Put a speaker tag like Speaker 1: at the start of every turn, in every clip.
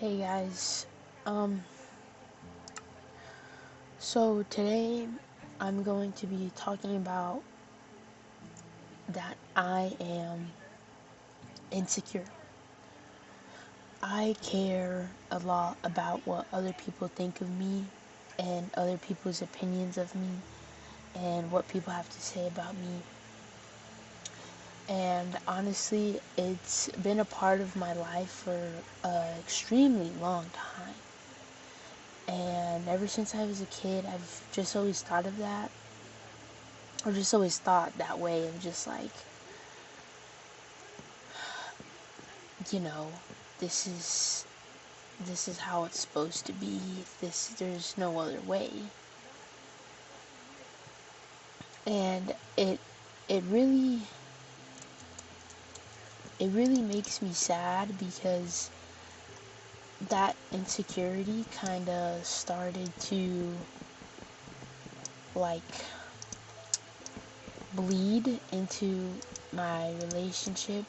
Speaker 1: Hey guys, um, so today I'm going to be talking about that I am insecure. I care a lot about what other people think of me and other people's opinions of me and what people have to say about me. And honestly, it's been a part of my life for an extremely long time. And ever since I was a kid, I've just always thought of that. Or just always thought that way of just like, you know, this is how it's supposed to be. There's no other way. And it really makes me sad because that insecurity kind of started to like bleed into my relationship,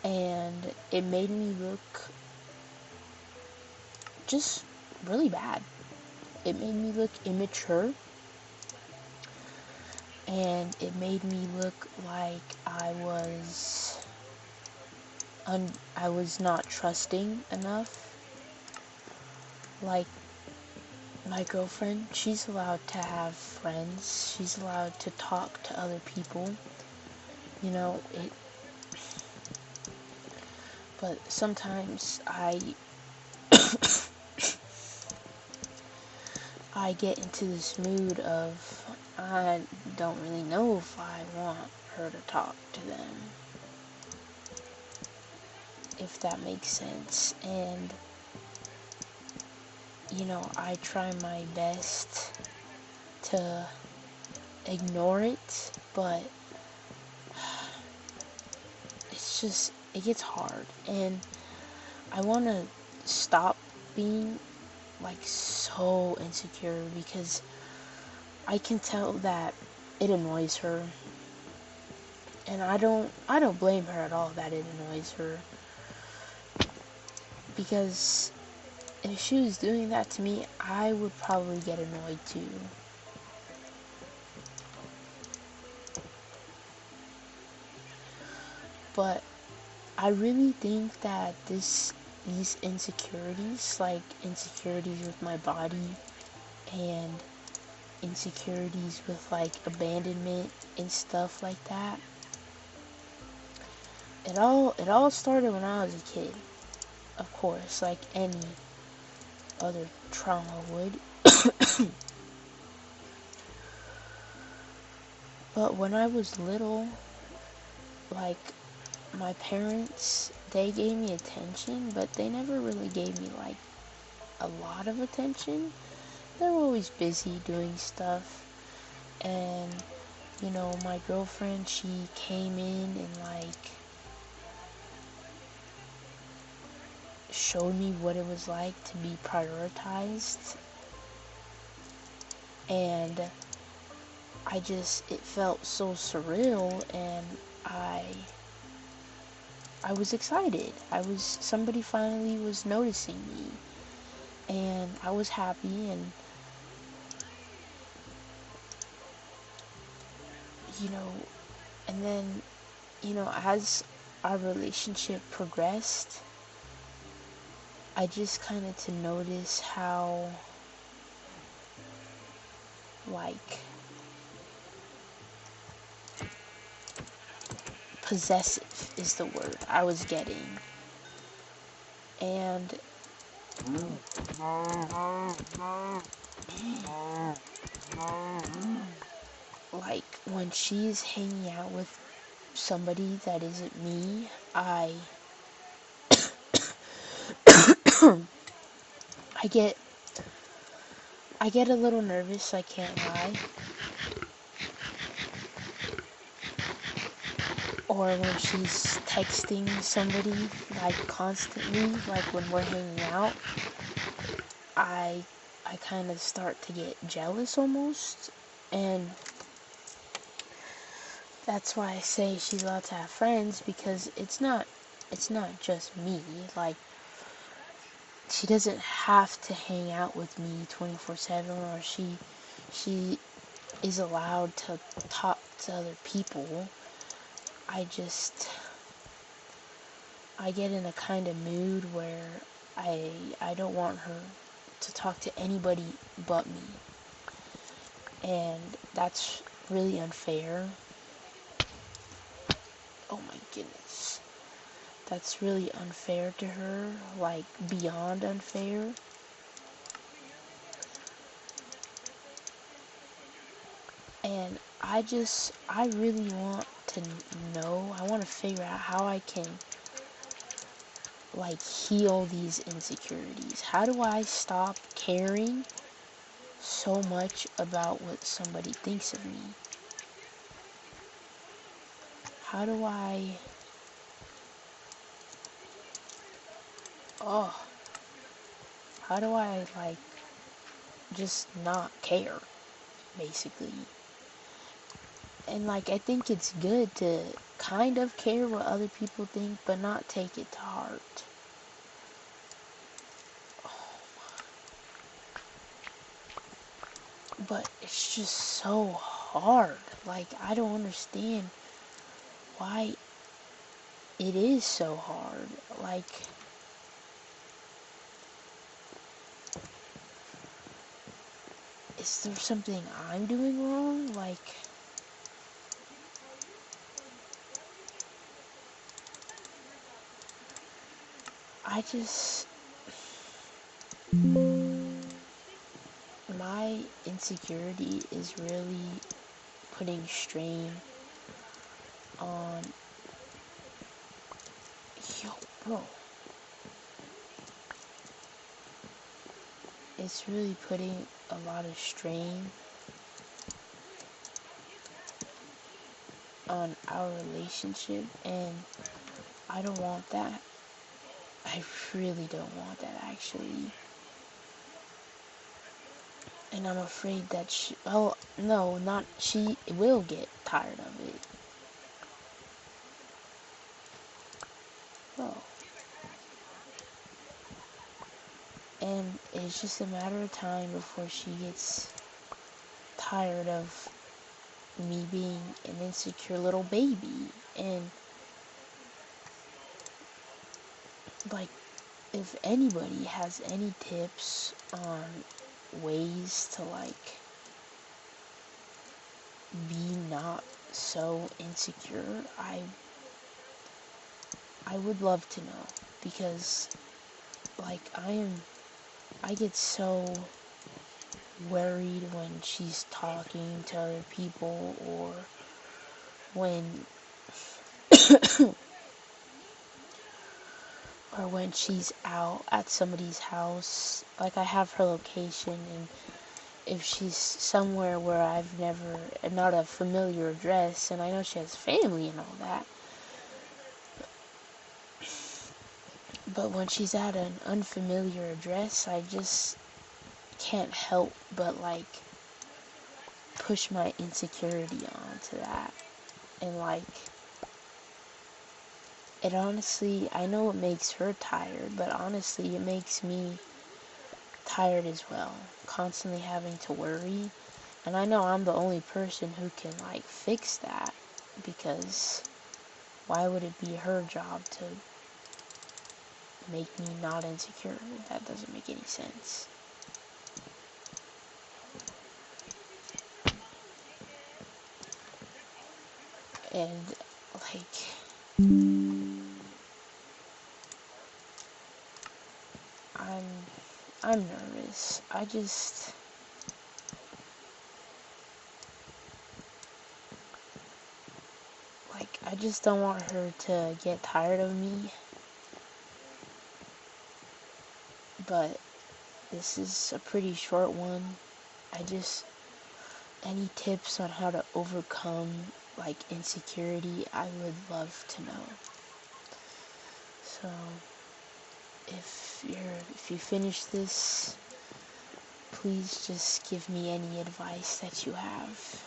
Speaker 1: and it made me look just really bad. It made me look immature, and it made me look like I was not trusting enough. Like, my girlfriend, she's allowed to have friends, she's allowed to talk to other people, you know, but sometimes I get into this mood of I don't really know if I want her to talk to them, if that makes sense. And you know, I try my best to ignore it, but it gets hard, and I want to stop being like so insecure because I can tell that it annoys her, and I don't blame her at all that it annoys her, because if she was doing that to me, I would probably get annoyed too. But I really think that these insecurities, like insecurities with my body and insecurities with like abandonment and stuff like that, it all started when I was a kid. Of course, like any other trauma would. But when I was little, like, my parents, they gave me attention, but they never really gave me like a lot of attention. They were always busy doing stuff. And you know, my girlfriend, she came in and like showed me what it was like to be prioritized, and it felt so surreal, and I was excited. Somebody finally was noticing me, and I was happy. And you know, and then, you know, as our relationship progressed, I just kind of to notice how like possessive is the word I was getting. And like when she's hanging out with somebody that isn't me, I get a little nervous, I can't lie. Or when she's texting somebody like constantly, like when we're hanging out, I kind of start to get jealous almost. And that's why I say she's allowed to have friends, because it's not just me. Like, she doesn't have to hang out with me 24/7, or she is allowed to talk to other people. I get in a kind of mood where I don't want her to talk to anybody but me. And that's really unfair. Oh my goodness. That's really unfair to her, like beyond unfair. And I really want to know, I want to figure out how I can like heal these insecurities. How do I stop caring so much about what somebody thinks of me? How do I oh how do I like just not care, basically? And like, I think it's good to kind of care what other people think, but not take it to heart. But it's just so hard. Like, I don't understand why it is so hard. Like, is there something I'm doing wrong? Like, I just, my insecurity is really putting strain on, yo, bro. It's really putting a lot of strain on our relationship, and I don't want that. I really don't want that, actually. And I'm afraid that she will get tired of it. Well, and it's just a matter of time before she gets tired of me being an insecure little baby. And like, if anybody has any tips on ways to like be not so insecure, I would love to know, because like I get so worried when she's talking to other people, or when or when she's out at somebody's house. Like, I have her location, and if she's somewhere where I've never, not a familiar address, and I know she has family and all that, but when she's at an unfamiliar address, I just can't help but like push my insecurity onto that. And like, it honestly, I know it makes her tired, but honestly it makes me tired as well, constantly having to worry. And I know I'm the only person who can like fix that, because why would it be her job to make me not insecure? That doesn't make any sense. And like, I'm I'm nervous. I just don't want her to get tired of me. But this is a pretty short one. Any tips on how to overcome like insecurity, I would love to know. So if you finish this, please just give me any advice that you have.